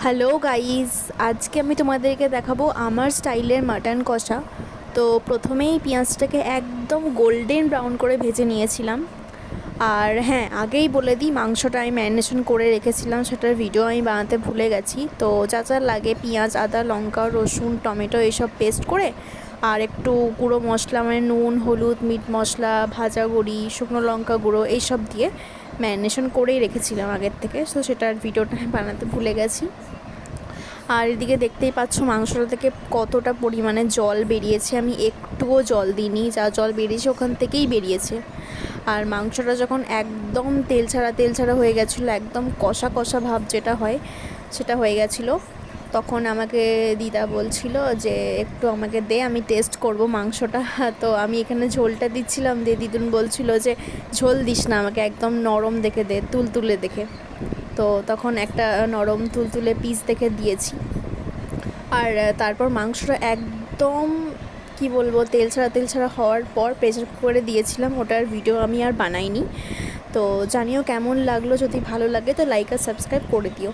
Hello guys, আজকে আমি তোমাদেরকে দেখাবো আমার স্টাইলের মাটন কষা। তো প্রথমেই পেঁয়াজটাকে একদম গোল্ডেন ব্রাউন করে ভেজে নিয়েছিলাম। আর হ্যাঁ, আগেই বলে দিই, মাংসটা আমি ম্যারিনেশন করে রেখেছিলাম, সেটার ভিডিও আমি বানাতে ভুলে গেছি। তো যা যা লাগে, পেঁয়াজ, আদা, লঙ্কা, রসুন, টমেটো এইসব পেস্ট করে, আর একটু গুঁড়ো মশলা মানে নুন, হলুদ, মিট মশলা, ভাজা গুঁড়ি, শুকনো লঙ্কা গুঁড়ো এইসব দিয়ে ম্যারিনেশন করেই রেখেছিলাম আগের থেকে। তো সেটার ভিডিওটা আমি বানাতে ভুলে গেছি। আর এদিকে দেখতেই পাচ্ছ মাংসটা থেকে কতটা পরিমাণে জল বেরিয়েছে। আমি একটুও জল দিইনি, যা জল বেরিয়েছে ওখান থেকেই বেরিয়েছে। আর মাংসটা যখন একদম তেল ছাড়া হয়ে গেছিলো, একদম কষা কষা ভাব যেটা হয় সেটা হয়ে গেছিলো, তখন আমাকে দিদা বলছিল যে একটু আমাকে দে, আমি টেস্ট করব মাংসটা। তো আমি এখানে ঝোলটা দিচ্ছিলাম, দিয়ে দিদুন বলছিল যে ঝোল দিস না, আমাকে একদম নরম দেখে দে, তুলতুলে দেখে। তো তখন একটা নরম তুলতুলে পিস দেখে দিয়েছি। আর তারপর মাংসটা একদম কি বলবো, তেল ছাড়া হওয়ার পর প্রেসার কুকারে দিয়েছিলাম। ওটার ভিডিও আমি আর বানাইনি। তো জানিও কেমন লাগলো, যদি ভালো লাগে তো লাইক আর সাবস্ক্রাইব করে দিও।